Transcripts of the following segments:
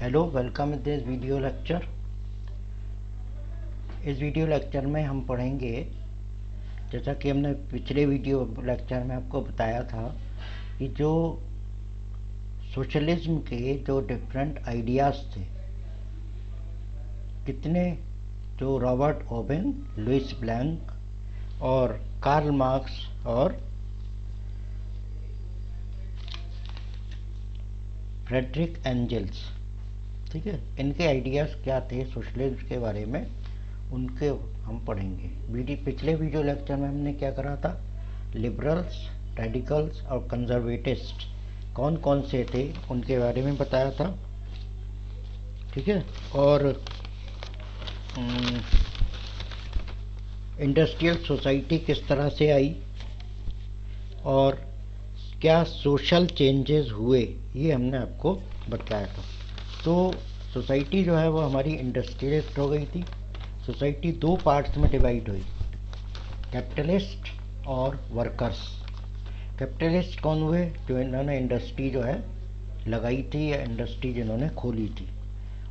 Hello, welcome in this video lecture. इस video lecture में हम पढ़ेंगे, जैसा कि हमने पिछले वीडियो लेक्चर में आपको बताया था, कि जो सोशलिज्म के जो डिफरेंट आइडियाज़ थे, कितने, जो रॉबर्ट ओवेन, लुइस ब्लैंक और कार्ल मार्क्स और फ्रेडरिक एंजल्स, ठीक है, इनके आइडियाज़ क्या थे सोशलिज्म के बारे में, उनके हम पढ़ेंगे। पिछले वीडियो लेक्चर में हमने क्या करा था, लिबरल्स, रेडिकल्स और कंजर्वेटिस्ट कौन कौन से थे उनके बारे में बताया था, ठीक है। और इंडस्ट्रियल सोसाइटी किस तरह से आई और क्या सोशल चेंजेस हुए, ये हमने आपको बताया था। तो सोसाइटी जो है वो हमारी इंडस्ट्रियलिस्ट हो गई थी। सोसाइटी दो पार्ट्स में डिवाइड हुई, कैपिटलिस्ट और वर्कर्स। कैपिटलिस्ट कौन हुए? जो इन्होंने इंडस्ट्री जो है लगाई थी या इंडस्ट्री जिन्होंने खोली थी,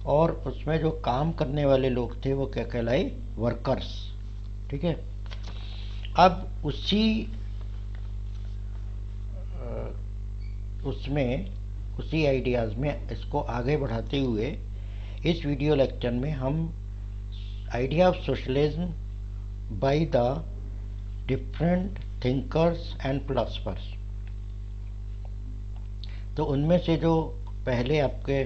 और उसमें जो काम करने वाले लोग थे वो क्या कहलाए? वर्कर्स, ठीक है। अब उसी आइडियाज़ में इसको आगे बढ़ाते हुए इस वीडियो लेक्चर में हम idea of socialism by the different thinkers and philosophers, तो उनमें से जो पहले आपके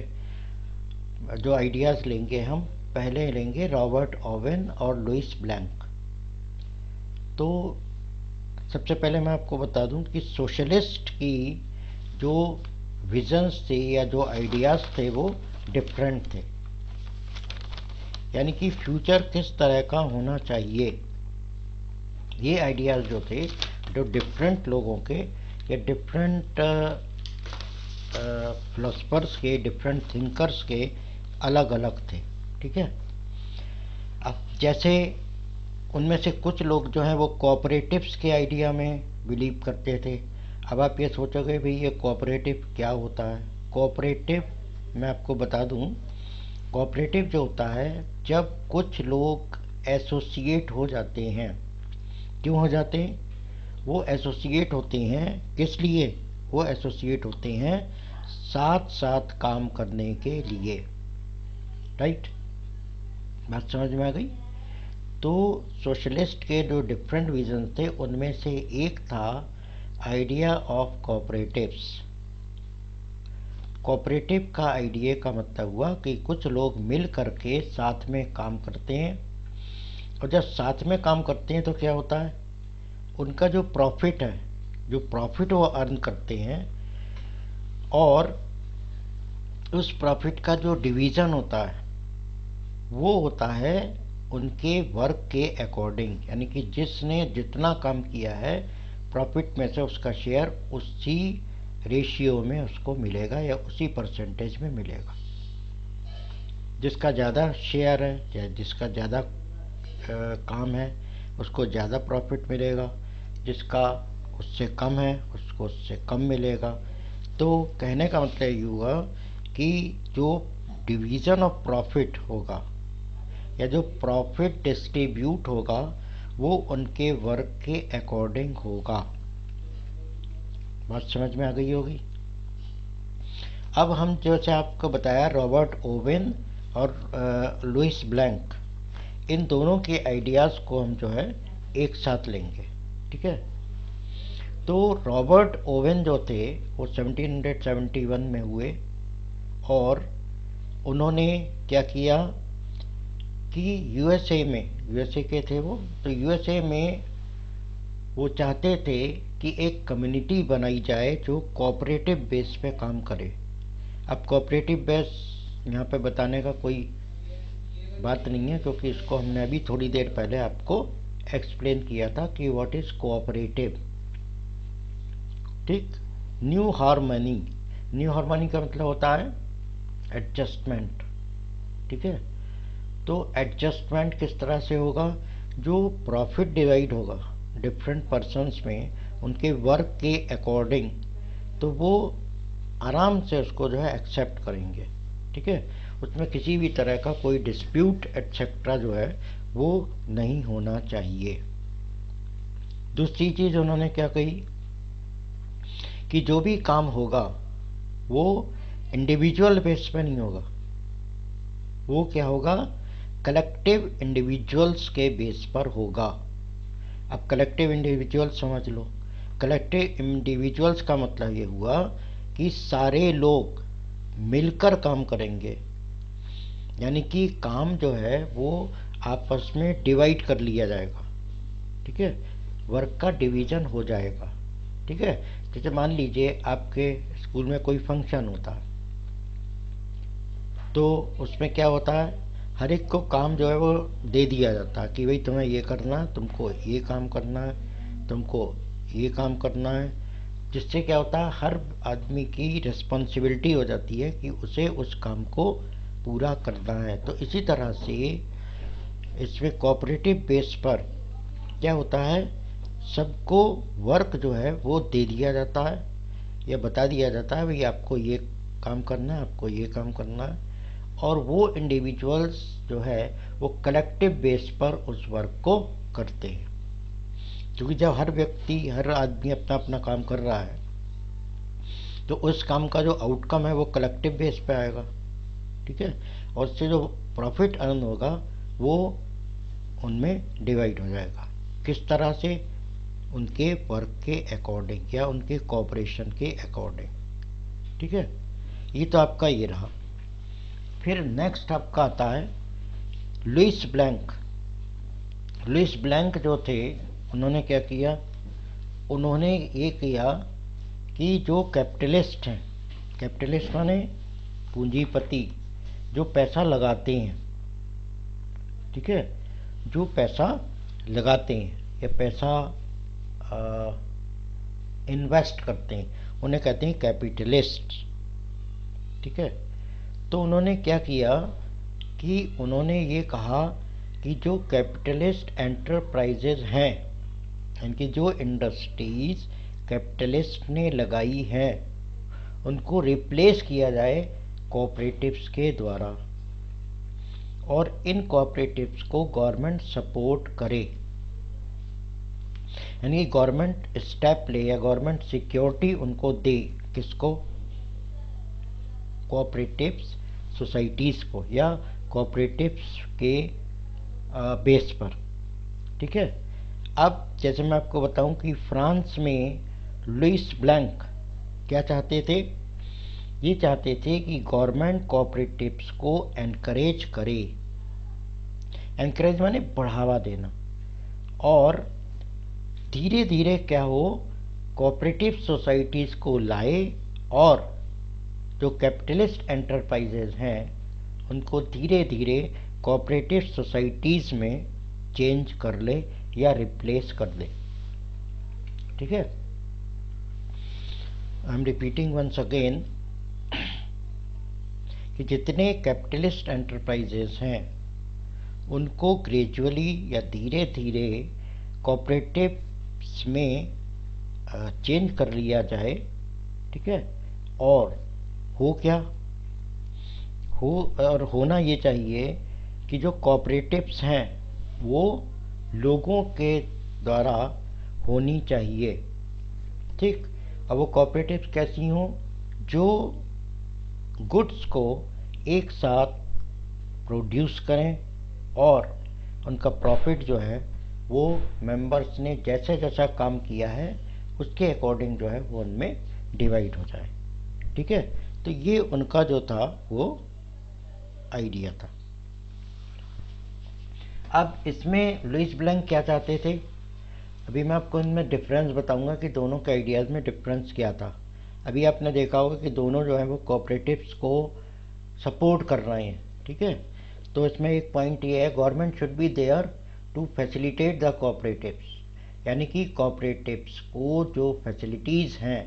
जो आइडियाज़ लेंगे, हम पहले लेंगे रॉबर्ट ओवेन और लुइस ब्लैंक। तो सबसे पहले मैं आपको बता दूं कि सोशलिस्ट की जो विजन्स थे या जो आइडियाज़ थे वो डिफरेंट थे, यानी कि फ्यूचर किस तरह का होना चाहिए। ये आइडियाज़ जो थे, जो डिफरेंट लोगों के या डिफरेंट फिलोसफर्स के, डिफरेंट थिंकर्स के अलग अलग थे, ठीक है। अब जैसे उनमें से कुछ लोग जो हैं वो कोऑपरेटिव्स के आइडिया में बिलीव करते थे। अब आप ये सोचोगे भाई ये कोऑपरेटिव क्या होता है? कोऑपरेटिव मैं आपको बता दूं, कोऑपरेटिव जो होता है, जब कुछ लोग एसोसिएट हो जाते हैं। क्यों हो जाते हैं? वो एसोसिएट होते हैं, किस लिए वो एसोसिएट होते हैं? साथ साथ काम करने के लिए, राइट? बात समझ में आ गई? तो सोशलिस्ट के जो डिफरेंट विजन थे उनमें से एक था आइडिया ऑफ कोऑपरेटिव्स। कोऑपरेटिव का आइडिया का मतलब हुआ कि कुछ लोग मिल करके साथ में काम करते हैं, और जब साथ में काम करते हैं तो क्या होता है, उनका जो प्रॉफिट है, जो प्रॉफिट वो अर्न करते हैं, और उस प्रॉफिट का जो डिवीज़न होता है वो होता है उनके वर्क के अकॉर्डिंग, यानी कि जिसने जितना काम किया है प्रॉफिट में से उसका शेयर उसी रेशियो में उसको मिलेगा या उसी परसेंटेज में मिलेगा। जिसका ज़्यादा शेयर है या जिसका ज़्यादा काम है उसको ज़्यादा प्रॉफिट मिलेगा, जिसका उससे कम है उसको उससे कम मिलेगा। तो कहने का मतलब ये हुआ कि जो डिवीज़न ऑफ प्रॉफिट होगा या जो प्रॉफिट डिस्ट्रीब्यूट होगा वो उनके वर्क के अकॉर्डिंग होगा। बात समझ में आ गई होगी। अब हम जैसे आपको बताया रॉबर्ट ओवेन और लुइस ब्लैंक, इन दोनों के आइडियाज़ को हम जो है एक साथ लेंगे, ठीक है। तो रॉबर्ट ओवेन जो थे वो 1771 में हुए, और उन्होंने क्या किया कि यूएसए के थे वो, तो यूएसए में वो चाहते थे कि एक कम्युनिटी बनाई जाए जो कोऑपरेटिव बेस पे काम करे। अब कोऑपरेटिव बेस यहाँ पे बताने का कोई बात नहीं है, क्योंकि इसको हमने अभी थोड़ी देर पहले आपको एक्सप्लेन किया था कि व्हाट इज कोऑपरेटिव, ठीक। न्यू हार्मनी का मतलब होता है एडजस्टमेंट, ठीक है। तो एडजस्टमेंट किस तरह से होगा? जो प्रॉफिट डिवाइड होगा डिफरेंट पर्सन्स में उनके वर्क के अकॉर्डिंग, तो वो आराम से उसको जो है एक्सेप्ट करेंगे, ठीक है, उसमें किसी भी तरह का कोई डिस्प्यूट एटसेट्रा जो है वो नहीं होना चाहिए। दूसरी चीज़ उन्होंने क्या कही कि जो भी काम होगा वो इंडिविजुअल बेस पे नहीं होगा, वो क्या होगा, कलेक्टिव इंडिविजुअल्स के बेस पर होगा। अब कलेक्टिव इंडिविजुअल्स समझ लो, कलेक्टिव इंडिविजुअल्स का मतलब ये हुआ कि सारे लोग मिलकर काम करेंगे, यानी कि काम जो है वो आपस में डिवाइड कर लिया जाएगा, ठीक है, वर्क का डिवीजन हो जाएगा, ठीक है। जैसे मान लीजिए आपके स्कूल में कोई फंक्शन होता है, तो उसमें क्या होता है, हर एक को काम जो है वो दे दिया जाता है कि भाई तुम्हें ये करना है, तुमको ये काम करना है, तुमको ये काम करना है, जिससे क्या होता है हर आदमी की रिस्पॉन्सिबिलिटी हो जाती है कि उसे उस काम को पूरा करना है। तो इसी तरह से इसमें कोऑपरेटिव बेस पर क्या होता है, सबको वर्क जो है वो दे दिया जाता है या बता दिया जाता है भाई आपको ये काम करना है, आपको ये काम करना है, और वो इंडिविजुअल्स जो है वो कलेक्टिव बेस पर उस वर्क को करते हैं। क्योंकि जब हर व्यक्ति हर आदमी अपना अपना काम कर रहा है तो उस काम का जो आउटकम है वो कलेक्टिव बेस पे आएगा, ठीक है, और उससे जो प्रॉफिट अर्न होगा वो उनमें डिवाइड हो जाएगा। किस तरह से, उनके वर्क के अकॉर्डिंग या उनके कॉपरेशन के अकॉर्डिंग, ठीक है। ये तो आपका ये रहा। फिर नेक्स्ट आपका आता है लुइस ब्लैंक। लुइस ब्लैंक जो थे उन्होंने क्या किया, उन्होंने ये किया कि जो कैपिटलिस्ट हैं, कैपिटलिस्ट माने पूंजीपति जो पैसा लगाते हैं, ठीक है, जो पैसा लगाते हैं या पैसा इन्वेस्ट करते हैं उन्हें कहते हैं कैपिटलिस्ट, ठीक है। तो उन्होंने क्या किया कि उन्होंने ये कहा कि जो कैपिटलिस्ट एंटरप्राइजेज हैं, इनकी जो इंडस्ट्रीज कैपिटलिस्ट ने लगाई हैं उनको रिप्लेस किया जाए कोऑपरेटिव्स के द्वारा, और इन कोऑपरेटिव्स को गवर्नमेंट सपोर्ट करे, यानी गवर्नमेंट स्टेप ले या गवर्नमेंट सिक्योरिटी उनको दे, किसको, कोऑपरेटिव्स सोसाइटीज़ को या कोऑपरेटिव्स के बेस पर, ठीक है। अब जैसे मैं आपको बताऊं कि फ्रांस में लुइस ब्लैंक क्या चाहते थे, ये चाहते थे कि गवर्नमेंट कोऑपरेटिव्स को एनकरेज करे, एनकरेज माने बढ़ावा देना, और धीरे धीरे क्या हो कोऑपरेटिव सोसाइटीज़ को लाए और जो कैपिटलिस्ट एंटरप्राइजेज हैं उनको धीरे धीरे कोऑपरेटिव सोसाइटीज़ में चेंज कर ले या रिप्लेस कर दे, ठीक है। I am repeating once again कि जितने कैपिटलिस्ट एंटरप्राइजेज हैं उनको ग्रेजुअली या धीरे धीरे कोऑपरेटिव्स में चेंज कर लिया जाए, ठीक है। और हो क्या हो, और होना ये चाहिए कि जो कोऑपरेटिव्स हैं वो लोगों के द्वारा होनी चाहिए, ठीक। अब वो कोऑपरेटिव्स कैसी हों, जो गुड्स को एक साथ प्रोड्यूस करें और उनका प्रॉफिट जो है वो मेंबर्स ने जैसे जैसा काम किया है उसके अकॉर्डिंग जो है वो उनमें डिवाइड हो जाए, ठीक है। तो ये उनका जो था वो आइडिया था। अब इसमें लुइस ब्लैंक क्या चाहते थे, अभी मैं आपको इनमें डिफरेंस बताऊंगा कि दोनों के आइडियाज़ में डिफरेंस क्या था। अभी आपने देखा होगा कि दोनों जो है वो कोऑपरेटिव्स को सपोर्ट कर रहे हैं, ठीक है। तो इसमें एक पॉइंट ये है, government should be there to facilitate the cooperatives, यानी कि कोऑपरेटिव्स को जो फैसिलिटीज़ हैं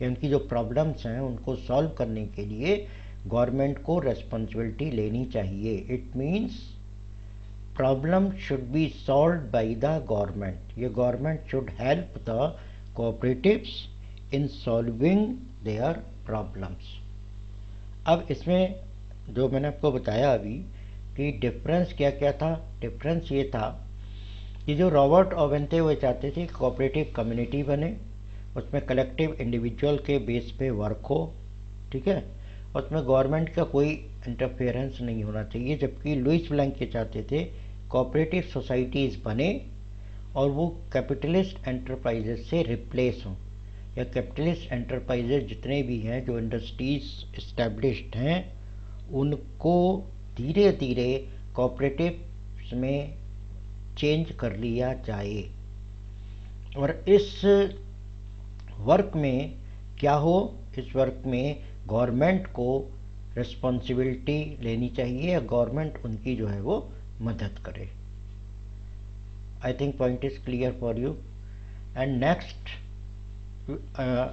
या उनकी जो प्रॉब्लम्स हैं उनको सॉल्व करने के लिए गवर्नमेंट को रेस्पॉन्सिबिलिटी लेनी चाहिए। It means problem should be solved by the government, ये government should help the cooperatives in solving their problems. अब इसमें जो मैंने आपको बताया अभी कि डिफरेंस क्या क्या था। डिफरेंस ये था कि जो रॉबर्ट ओवेन थे वो चाहते थे कोऑपरेटिव कम्युनिटी बने, उसमें कलेक्टिव इंडिविजुअल के बेस पे वर्क हो, ठीक है, उसमें गवर्नमेंट का कोई इंटरफेरेंस नहीं होना चाहिए। जबकि लुइस ब्लैंक ये चाहते थे कोऑपरेटिव सोसाइटीज़ बने और वो कैपिटलिस्ट एंटरप्राइजेज से रिप्लेस हों, या कैपिटलिस्ट एंटरप्राइजेज जितने भी हैं जो इंडस्ट्रीज इस्टेब्लिश्ड हैं उनको धीरे धीरे कोऑपरेटिव में चेंज कर लिया जाए। और इस वर्क में क्या हो, इस वर्क में गवर्नमेंट को रिस्पॉन्सिबिलिटी लेनी चाहिए या गवर्नमेंट उनकी जो है वो मदद करे। I think point is clear for you. And next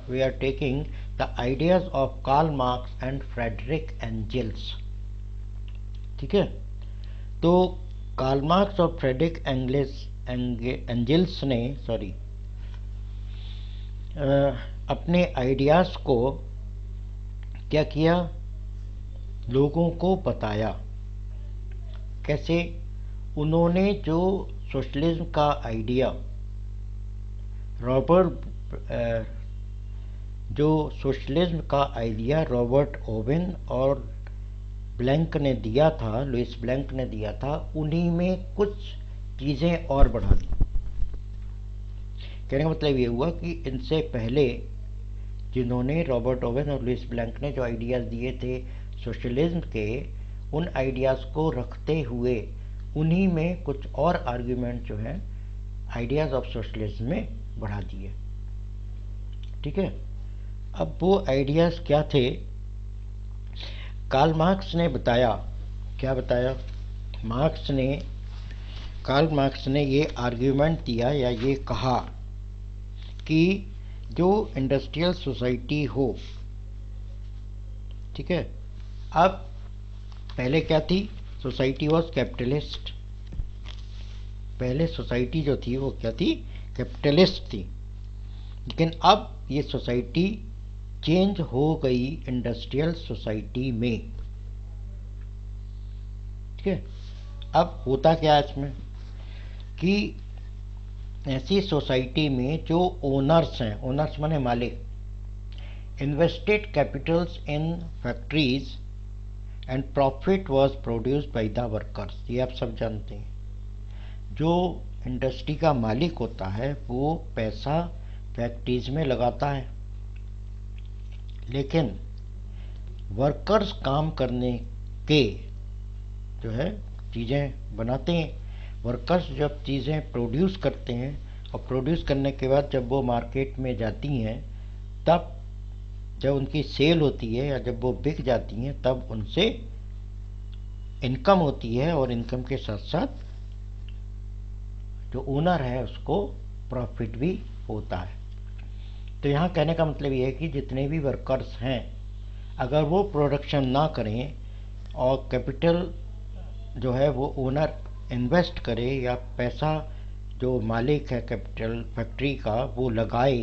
we are taking the ideas of Karl Marx and Frederick Engels। ठीक है, तो कार्ल मार्क्स और फ्रेडरिक एंजेल्स ने अपने आइडियाज़ को क्या किया, लोगों को बताया। कैसे? उन्होंने जो सोशलिज्म का आइडिया रॉबर्ट ओवेन और ब्लैंक ने दिया था, लुइस ब्लैंक ने दिया था, उन्हीं में कुछ चीज़ें और बढ़ा दी। कहने का मतलब ये हुआ कि इनसे पहले जिन्होंने रॉबर्ट ओवेन और लुइस ब्लैंक ने जो आइडियाज़ दिए थे सोशलिज्म के, उन आइडियाज़ को रखते हुए उन्हीं में कुछ और आर्ग्यूमेंट जो हैं आइडियाज़ ऑफ सोशलिज्म में बढ़ा दिए। ठीक है, अब वो आइडियाज़ क्या थे? कार्ल मार्क्स ने बताया, क्या बताया? कार्ल मार्क्स ने ये आर्ग्यूमेंट दिया या ये कहा कि जो इंडस्ट्रियल सोसाइटी हो, ठीक है, अब पहले क्या थी? Society was capitalist. पहले सोसाइटी जो थी वो क्या थी? कैपिटलिस्ट थी। लेकिन अब ये सोसाइटी चेंज हो गई इंडस्ट्रियल सोसाइटी में। ठीक है, अब होता क्या है इसमें कि ऐसी सोसाइटी में जो ओनर्स हैं, ओनर्स माने मालिक, invested Capitals in factories and profit was produced by the workers. ये आप सब जानते हैं। जो इंडस्ट्री का मालिक होता है वो पैसा फैक्ट्रीज में लगाता है, लेकिन वर्कर्स काम करने के जो है चीज़ें बनाते हैं। वर्कर्स जब चीज़ें प्रोड्यूस करते हैं और प्रोड्यूस करने के बाद जब वो मार्केट में जाती हैं, तब जब उनकी सेल होती है या जब वो बिक जाती हैं, तब उनसे इनकम होती है और इनकम के साथ साथ जो ओनर है उसको प्रॉफिट भी होता है। तो यहाँ कहने का मतलब ये है कि जितने भी वर्कर्स हैं, अगर वो प्रोडक्शन ना करें और कैपिटल जो है वो ओनर इन्वेस्ट करे या पैसा जो मालिक है कैपिटल फैक्ट्री का वो लगाए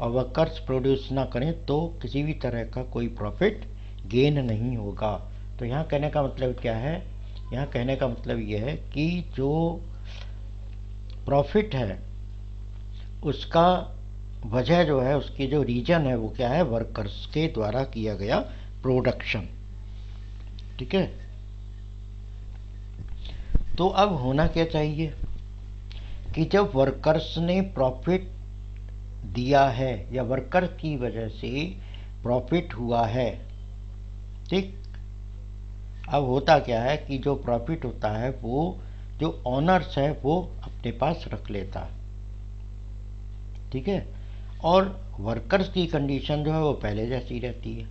और वर्कर्स प्रोड्यूस ना करें, तो किसी भी तरह का कोई प्रॉफिट गेन नहीं होगा। तो यहाँ कहने का मतलब क्या है? यहाँ कहने का मतलब ये है कि जो प्रॉफिट है उसका वजह जो है, उसकी जो रीजन है वो क्या है? वर्कर्स के द्वारा किया गया प्रोडक्शन। ठीक है, तो अब होना क्या चाहिए कि जब वर्कर्स ने प्रॉफिट दिया है या वर्कर की वजह से प्रॉफिट हुआ है, ठीक, अब होता क्या है कि जो प्रॉफिट होता है वो जो ओनर्स है वो अपने पास रख लेता है। ठीक है, और वर्कर्स की कंडीशन जो है वो पहले जैसी रहती है।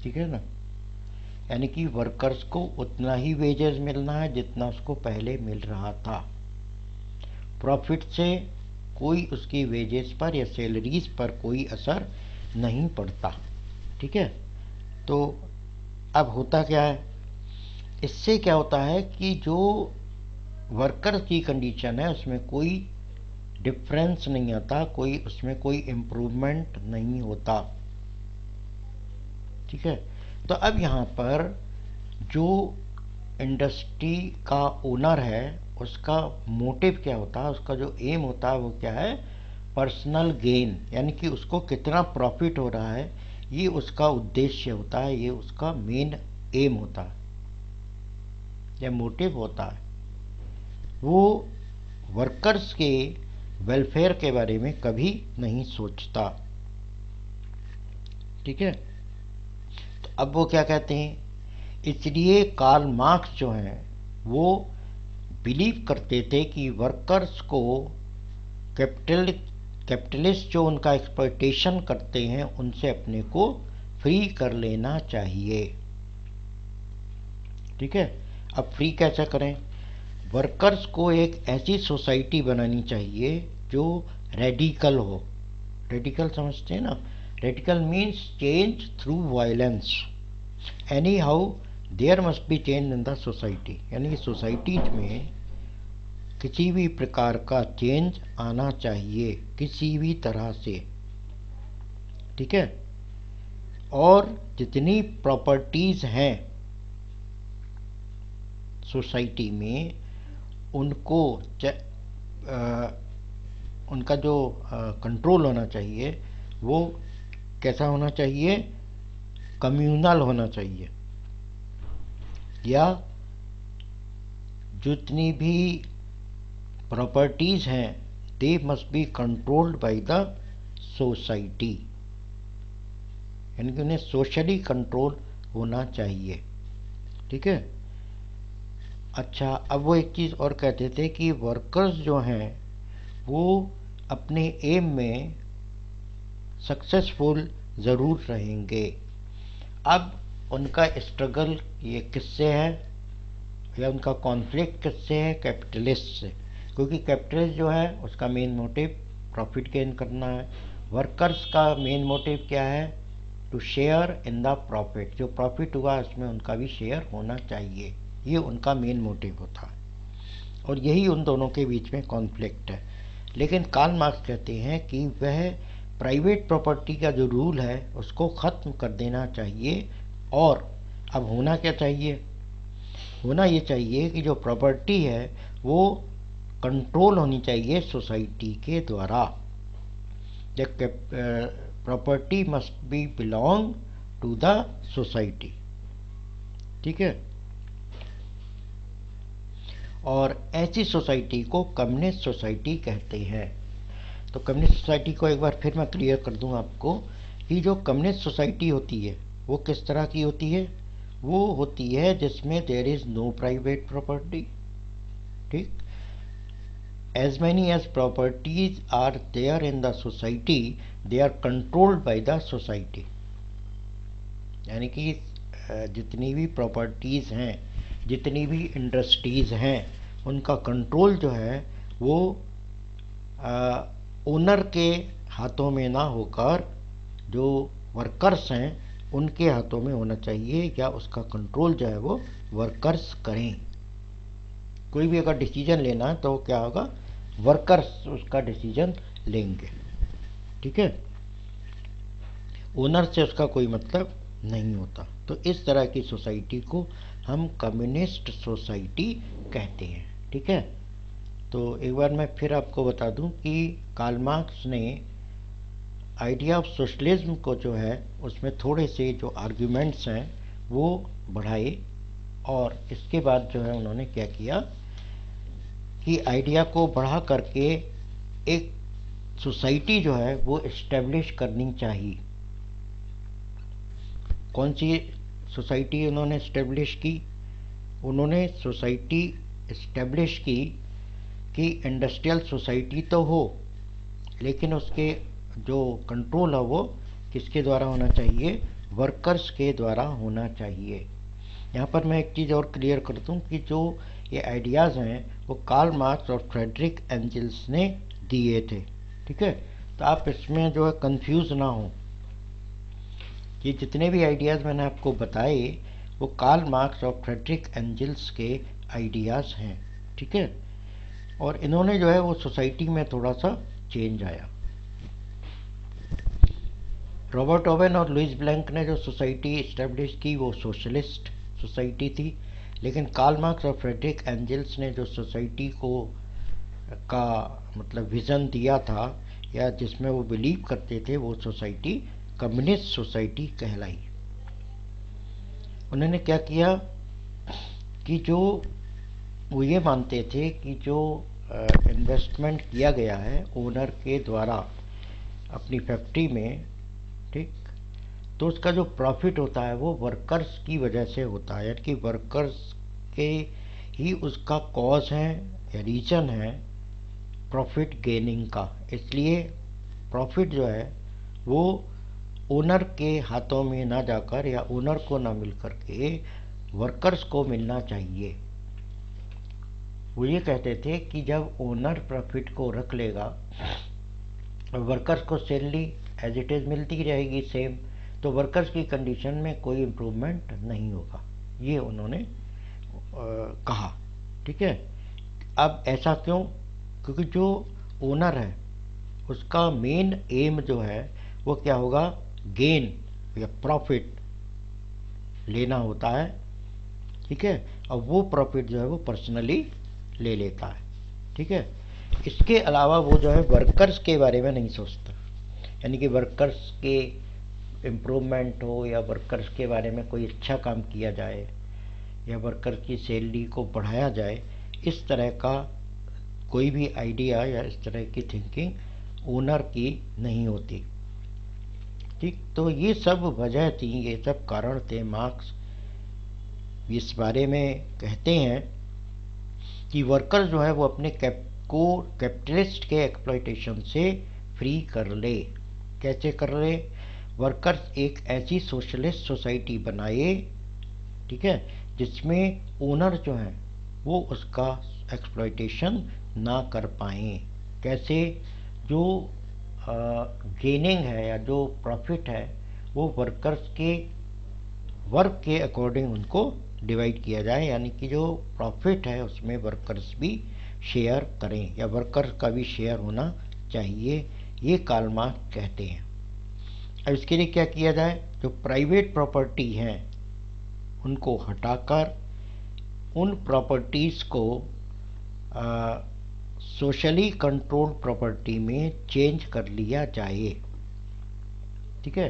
ठीक है ना, यानी कि वर्कर्स को उतना ही वेजेस मिलना है जितना उसको पहले मिल रहा था। प्रॉफिट से कोई उसकी वेजेस पर या सैलरीज पर कोई असर नहीं पड़ता। ठीक है, तो अब होता क्या है? इससे क्या होता है कि जो वर्कर्स की कंडीशन है उसमें कोई डिफरेंस नहीं आता, उसमें कोई इम्प्रूवमेंट नहीं होता। ठीक है। तो अब यहाँ पर जो इंडस्ट्री का ओनर है उसका मोटिव क्या होता है, उसका जो एम होता है वो क्या है, पर्सनल गेन, यानी कि उसको कितना प्रॉफिट हो रहा है, ये उसका उद्देश्य होता है, ये उसका मेन एम होता है या मोटिव होता है। वो वर्कर्स के वेलफेयर के बारे में कभी नहीं सोचता। ठीक है। तो अब वो क्या कहते हैं, इसलिए कार्ल मार्क्स जो हैं वो बिलीव करते थे कि वर्कर्स को कैपिटलिस्ट जो उनका एक्सप्लॉयटेशन करते हैं उनसे अपने को फ्री कर लेना चाहिए। ठीक है। अब फ्री कैसे करें, वर्कर्स को एक ऐसी सोसाइटी बनानी चाहिए जो रेडिकल हो। रेडिकल समझते हैं ना, radical means change through violence. Anyhow there must be change in the society, यानी कि सोसाइटी में किसी भी प्रकार का चेंज आना चाहिए किसी भी तरह से। ठीक है। और जितनी प्रॉपर्टीज हैं सोसाइटी में उनको उनका जो कंट्रोल होना चाहिए वो कैसा होना चाहिए, कम्यूनल होना चाहिए, या जितनी भी प्रॉपर्टीज हैं they must be controlled by the society, यानी कि उन्हें सोशली कंट्रोल होना चाहिए। ठीक है। अच्छा, अब वो एक चीज़ और कहते थे कि वर्कर्स जो हैं वो अपने एम में सक्सेसफुल ज़रूर रहेंगे। अब उनका स्ट्रगल ये किससे है या उनका कॉन्फ्लिक्ट किससे है, कैपिटलिस्ट से, क्योंकि कैपिटलिस्ट जो है उसका मेन मोटिव प्रॉफिट गेन करना है। वर्कर्स का मेन मोटिव क्या है, to share in the profit, जो प्रॉफिट हुआ उसमें उनका भी शेयर होना चाहिए, ये उनका मेन मोटिव होता है। और यही उन दोनों के बीच में कॉन्फ्लिक्ट है। लेकिन कार्ल मार्क्स कहते हैं कि वह प्राइवेट प्रॉपर्टी का जो रूल है उसको ख़त्म कर देना चाहिए। और अब होना क्या चाहिए, होना ये चाहिए कि जो प्रॉपर्टी है वो कंट्रोल होनी चाहिए सोसाइटी के द्वारा। The property must be belong to the society. ठीक है। और ऐसी सोसाइटी को कम्युनिस्ट सोसाइटी कहते हैं। तो कम्युनिस्ट सोसाइटी को एक बार फिर मैं क्लियर कर दूं आपको कि जो कम्युनिस्ट सोसाइटी होती है वो किस तरह की होती है, वो होती है जिसमें there is no private property. ठीक, as many as properties are there in the society they are controlled by the society, यानी कि जितनी भी प्रॉपर्टीज हैं, जितनी भी इंडस्ट्रीज हैं, उनका कंट्रोल जो है वो ओनर के हाथों में ना होकर जो वर्कर्स हैं उनके हाथों में होना चाहिए, या उसका कंट्रोल जो है वो वर्कर्स करें। कोई भी अगर डिसीजन लेना है तो क्या होगा, वर्कर्स उसका डिसीजन लेंगे। ठीक है। ओनर से उसका कोई मतलब नहीं होता। तो इस तरह की सोसाइटी को हम कम्युनिस्ट सोसाइटी कहते हैं। ठीक है। तो एक बार मैं फिर आपको बता दूं कि कार्ल मार्क्स ने आइडिया ऑफ सोशलिज्म को जो है उसमें थोड़े से जो आर्ग्यूमेंट्स हैं वो बढ़ाए, और इसके बाद जो है उन्होंने क्या किया कि आइडिया को बढ़ा करके एक सोसाइटी जो है वो इस्टेब्लिश करनी चाहिए। कौन सी सोसाइटी उन्होंने इस्टेब्लिश की, उन्होंने सोसाइटी इस्टेब्लिश की कि इंडस्ट्रियल सोसाइटी तो हो लेकिन उसके जो कंट्रोल है वो किसके द्वारा होना चाहिए, वर्कर्स के द्वारा होना चाहिए। यहाँ पर मैं एक चीज़ और क्लियर कर दूँ कि जो ये आइडियाज़ हैं वो कार्ल मार्क्स और फ्रेडरिक एंजल्स ने दिए थे। ठीक है। तो आप इसमें जो है कंफ्यूज ना हो, ये जितने भी आइडियाज़ मैंने आपको बताए वो कार्ल मार्क्स और फ्रेडरिक एंजल्स के आइडियाज़ हैं। ठीक है। और इन्होंने जो है वो सोसाइटी में थोड़ा सा चेंज आया। रॉबर्ट ओवेन और लुइस ब्लैंक ने जो सोसाइटी इस्टेब्लिश की वो सोशलिस्ट सोसाइटी थी, लेकिन कार्ल मार्क्स और फ्रेडरिक एंजल्स ने जो सोसाइटी को का मतलब विज़न दिया था या जिसमें वो बिलीव करते थे, वो सोसाइटी कम्युनिस्ट सोसाइटी कहलाई। उन्होंने क्या किया कि जो वो ये मानते थे कि जो इन्वेस्टमेंट किया गया है ओनर के द्वारा अपनी फैक्ट्री में, ठीक, तो उसका जो प्रॉफिट होता है वो वर्कर्स की वजह से होता है, यानी कि वर्कर्स के ही उसका कॉज है या रीजन है प्रॉफिट गेनिंग का। इसलिए प्रॉफिट जो है वो ओनर के हाथों में ना जाकर या ओनर को ना मिल करके वर्कर्स को मिलना चाहिए। वो ये कहते थे कि जब ओनर प्रॉफिट को रख लेगा और वर्कर्स को सैलरी एज इट इज़ मिलती रहेगी सेम, तो वर्कर्स की कंडीशन में कोई इम्प्रूवमेंट नहीं होगा, ये उन्होंने कहा। ठीक है, अब ऐसा क्यों? क्योंकि जो ओनर है उसका मेन एम जो है वो क्या होगा, गेन या प्रॉफिट लेना होता है। ठीक है, और वो प्रॉफिट जो है वो पर्सनली ले लेता है। ठीक है, इसके अलावा वो जो है वर्कर्स के बारे में नहीं सोचता, यानी कि वर्कर्स के इम्प्रूवमेंट हो या वर्कर्स के बारे में कोई अच्छा काम किया जाए या वर्कर की सैलरी को बढ़ाया जाए, इस तरह का कोई भी आइडिया या इस तरह की थिंकिंग ओनर की नहीं होती। ठीक, तो ये सब वजह थी, ये सब कारण थे। मार्क्स इस बारे में कहते हैं कि वर्कर जो है वो अपने कैपिटलिस्ट के एक्सप्लॉयटेशन से फ्री कर ले। कैसे कर ले? वर्कर्स एक ऐसी सोशलिस्ट सोसाइटी बनाए, ठीक है, जिसमें ओनर जो है वो उसका एक्सप्लॉयटेशन ना कर पाए। कैसे? जो गेनिंग है या जो प्रॉफिट है वो वर्कर्स के वर्क के अकॉर्डिंग उनको डिवाइड किया जाए, यानी कि जो प्रॉफिट है उसमें वर्कर्स भी शेयर करें या वर्कर्स का भी शेयर होना चाहिए, ये कार्ल मार्क्स कहते हैं। अब इसके लिए क्या किया जाए? जो प्राइवेट प्रॉपर्टी हैं उनको हटाकर उन प्रॉपर्टीज़ को सोशली कंट्रोल्ड प्रॉपर्टी में चेंज कर लिया जाए। ठीक है,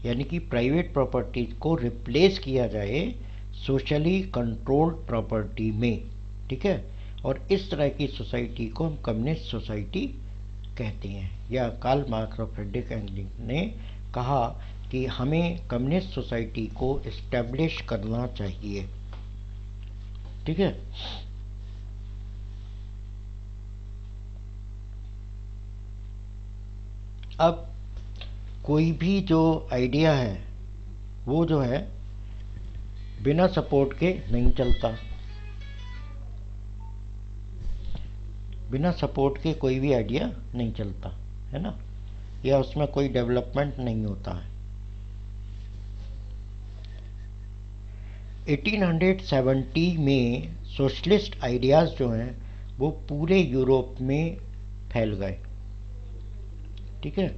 यानी कि प्राइवेट प्रॉपर्टीज को रिप्लेस किया जाए सोशली कंट्रोल्ड प्रॉपर्टी में। ठीक है, और इस तरह की सोसाइटी को हम कम्युनिस्ट सोसाइटी कहते हैं, या कार्ल मार्क्स और फ्रेडरिक एंजल्स ने कहा कि हमें कम्युनिस्ट सोसाइटी को इस्टेब्लिश करना चाहिए। ठीक है, अब कोई भी जो आइडिया है वो जो है बिना सपोर्ट के नहीं चलता। बिना सपोर्ट के कोई भी आइडिया नहीं चलता है ना, या उसमें कोई डेवलपमेंट नहीं होता है। 1870 में सोशलिस्ट आइडियाज़ जो हैं वो पूरे यूरोप में फैल गए। ठीक है,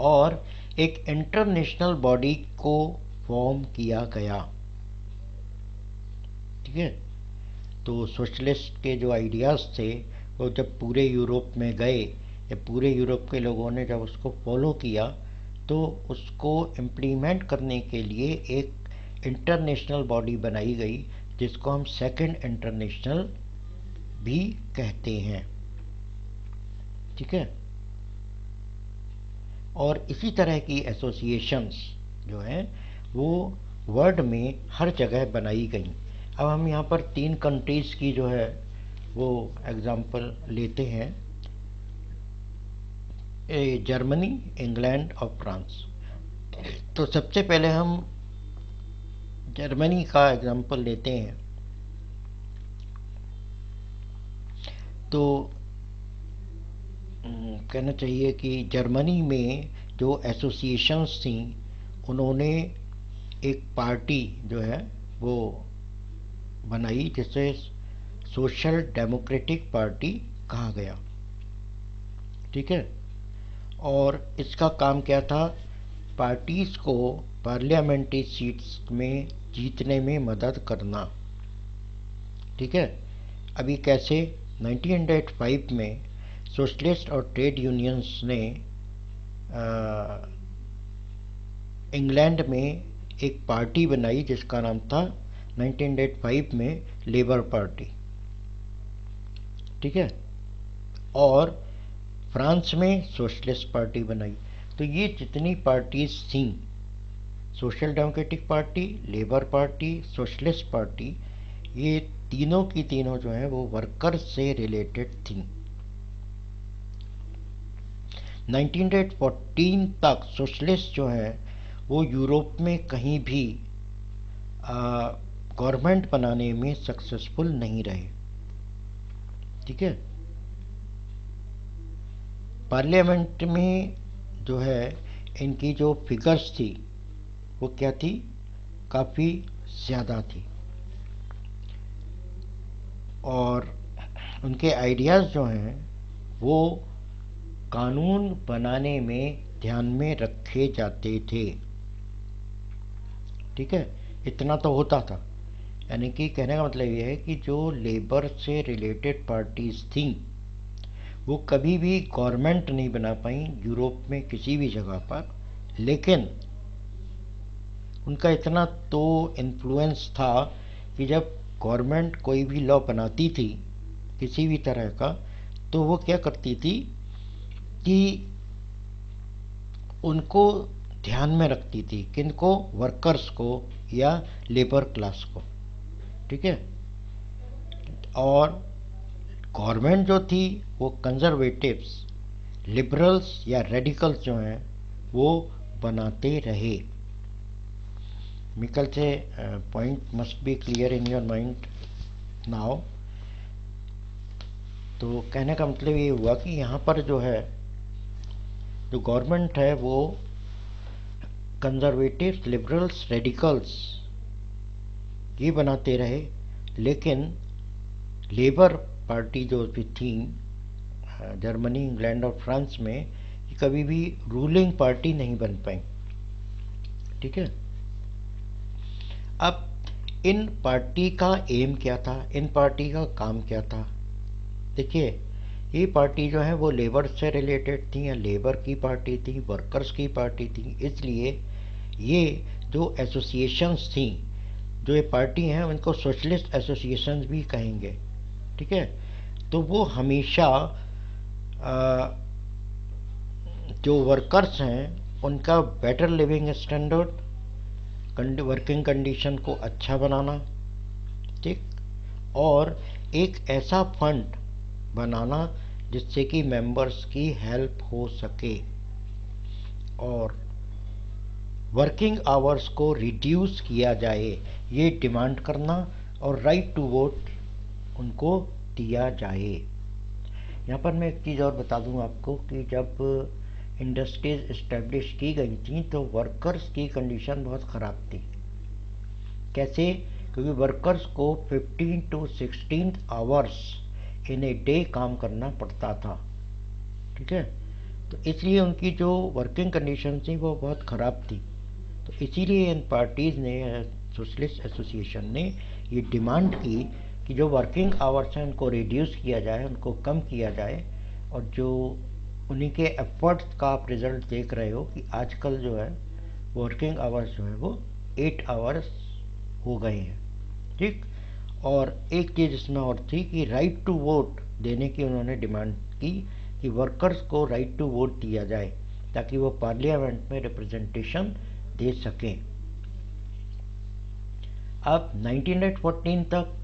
और एक इंटरनेशनल बॉडी को फॉर्म किया गया। ठीक है, तो सोशलिस्ट के जो आइडियाज़ थे वो जब पूरे यूरोप में गए या पूरे यूरोप के लोगों ने जब उसको फॉलो किया, तो उसको इम्प्लीमेंट करने के लिए एक इंटरनेशनल बॉडी बनाई गई जिसको हम सेकंड इंटरनेशनल भी कहते हैं। ठीक है, और इसी तरह की एसोसिएशंस जो हैं वो वर्ल्ड में हर जगह बनाई गई। अब हम यहाँ पर 3 कंट्रीज़ की जो है वो एग्जांपल लेते हैं, जर्मनी, इंग्लैंड और फ्रांस। तो सबसे पहले हम जर्मनी का एग्जांपल लेते हैं। तो कहना चाहिए कि जर्मनी में जो एसोसिएशंस थी उन्होंने एक पार्टी जो है वो बनाई जिसे सोशल डेमोक्रेटिक पार्टी कहा गया। ठीक है, और इसका काम क्या था, पार्टीज को पार्लियामेंट्री सीट्स में जीतने में मदद करना। ठीक है, अभी कैसे, 1905 में सोशलिस्ट और ट्रेड यूनियंस ने इंग्लैंड में एक पार्टी बनाई जिसका नाम था 1905 में लेबर पार्टी। ठीक है, और फ्रांस में सोशलिस्ट पार्टी बनाई। तो ये जितनी पार्टीज थी, social democratic party, labour party, socialist party, ये तीनों की तीनों जो है वो वर्कर्स से रिलेटेड थी। 1914 तक सोशलिस्ट जो है वो यूरोप में कहीं भी गवर्नमेंट बनाने में सक्सेसफुल नहीं रहे। ठीक है, पार्लियामेंट में जो है इनकी जो फिगर्स थी वो क्या थी, काफ़ी ज़्यादा थी, और उनके आइडियाज़ जो हैं वो कानून बनाने में ध्यान में रखे जाते थे। ठीक है, इतना तो होता था। यानी कि कहने का मतलब ये है कि जो लेबर से रिलेटेड पार्टीज थी वो कभी भी गवर्नमेंट नहीं बना पाई यूरोप में किसी भी जगह पर, लेकिन उनका इतना तो इन्फ्लुएंस था कि जब गवर्नमेंट कोई भी लॉ बनाती थी किसी भी तरह का, तो वो क्या करती थी कि उनको ध्यान में रखती थी, किनको, वर्कर्स को या लेबर क्लास को। ठीक है, और गवर्नमेंट जो थी वो कंजर्वेटिव्स, लिबरल्स या रेडिकल्स जो हैं वो बनाते रहे। मिकल से point must be clear in your mind now. तो कहने का मतलब ये हुआ कि यहाँ पर जो है जो गवर्नमेंट है वो कंजर्वेटिव्स, लिबरल्स, रेडिकल्स ये बनाते रहे, लेकिन लेबर पार्टी जो भी थी जर्मनी, इंग्लैंड और फ्रांस में, ये कभी भी रूलिंग पार्टी नहीं बन पाई। ठीक है, अब इन पार्टी का एम क्या था, इन पार्टी का काम क्या था। देखिए, ये पार्टी जो है वो लेबर से रिलेटेड थी, या लेबर की पार्टी थी, वर्कर्स की पार्टी थी, इसलिए ये जो एसोसिएशंस थी, जो ये पार्टी हैं उनको सोशलिस्ट एसोसिएशंस भी कहेंगे। ठीक है, तो वो हमेशा जो वर्कर्स हैं उनका better living standard, working condition को अच्छा बनाना, ठीक, और एक ऐसा फंड बनाना जिससे कि मेंबर्स की हेल्प हो सके, और वर्किंग आवर्स को रिड्यूस किया जाए, ये डिमांड करना, और राइट टू वोट उनको दिया जाए। यहाँ पर मैं एक चीज़ और बता दूँ आपको कि जब इंडस्ट्रीज इस्टेब्लिश की गई थी तो वर्कर्स की कंडीशन बहुत ख़राब थी। कैसे, क्योंकि वर्कर्स को 15 to 16 hours in a day काम करना पड़ता था। ठीक है, तो इसलिए उनकी जो वर्किंग कंडीशन थी वो बहुत ख़राब थी। तो इसीलिए इन पार्टीज़ ने, सोशलिस्ट एसोसिएशन ने ये डिमांड की कि जो वर्किंग आवर्स हैं उनको रिड्यूस किया जाए, उनको कम किया जाए, और जो उन्हीं के एफर्ट्स का आप रिज़ल्ट देख रहे हो कि आजकल जो है वर्किंग आवर्स जो है वो 8 आवर्स हो गए हैं। ठीक, और एक चीज़ इसमें और थी कि राइट टू वोट देने की उन्होंने डिमांड की कि वर्कर्स को राइट टू वोट दिया जाए ताकि वो पार्लियामेंट में रिप्रेजेंटेशन दे सकें। अब 1914 तक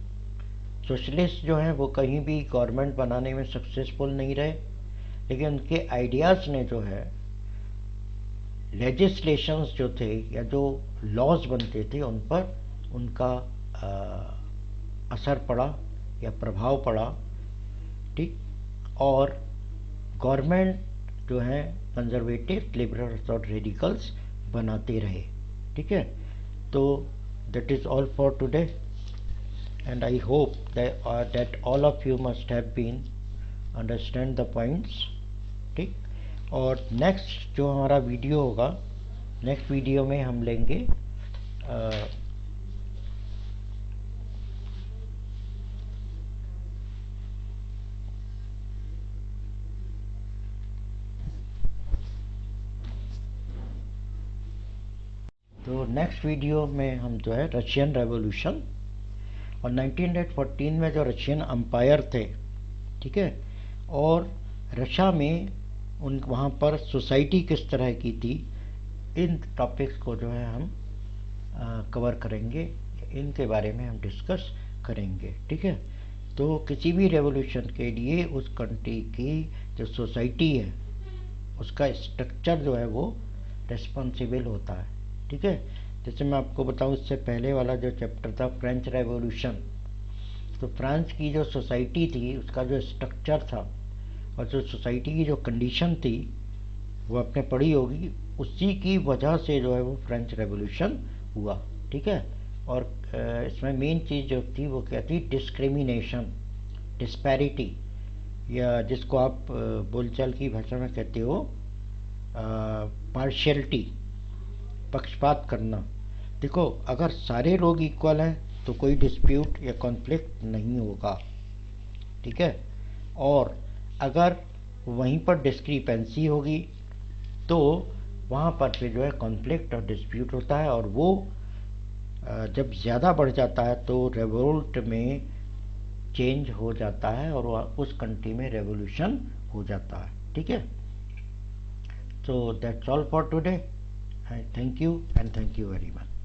सोशलिस्ट जो हैं वो कहीं भी गवर्नमेंट बनाने में सक्सेसफुल नहीं रहे, लेकिन उनके आइडियाज़ ने जो है लेजिस्लेशंस जो थे या जो लॉज बनते थे उन पर उनका असर पड़ा या प्रभाव पड़ा। ठीक, और गवर्नमेंट जो है कंजर्वेटिव, लिबरल्स और रेडिकल्स बनाते रहे। ठीक है, तो that is all for today, and I hope that all of you must have been understand the points. ठीक, और नेक्स्ट जो हमारा वीडियो होगा, नेक्स्ट वीडियो में हम लेंगे तो नेक्स्ट वीडियो में हम जो है रशियन रेवोल्यूशन और 1914 में जो रशियन अम्पायर थे, ठीक है, और रशिया में उन वहाँ पर सोसाइटी किस तरह की थी, इन टॉपिक्स को जो है हम कवर करेंगे, इनके बारे में हम डिस्कस करेंगे, ठीक है। तो किसी भी रेवोल्यूशन के लिए उस कंट्री की जो सोसाइटी है उसका स्ट्रक्चर जो है वो रिस्पॉन्सिबल होता है, ठीक है। जैसे मैं आपको बताऊं, इससे पहले वाला जो चैप्टर था फ्रेंच रेवोल्यूशन, तो फ्रांस की जो सोसाइटी थी उसका जो स्ट्रक्चर था और जो सोसाइटी की जो कंडीशन थी वो आपने पढ़ी होगी, उसी की वजह से जो है वो फ्रेंच रेवोल्यूशन हुआ, ठीक है। और इसमें मेन चीज़ जो थी वो क्या थी, डिस्क्रिमिनेशन, डिस्पैरिटी, या जिसको आप बोलचाल की भाषा में कहते हो पार्शियलिटी, पक्षपात करना। देखो, अगर सारे लोग इक्वल हैं तो कोई डिस्प्यूट या कॉन्फ्लिक्ट नहीं होगा, ठीक है। और अगर वहीं पर डिस्क्रिपेंसी होगी तो वहाँ पर फिर जो है कॉन्फ्लिक्ट और डिस्प्यूट होता है, और वो जब ज़्यादा बढ़ जाता है तो रेवोल्ट में चेंज हो जाता है और उस कंट्री में रेवोल्यूशन हो जाता है, ठीक है। So that's all for today. Thank you and thank you very much.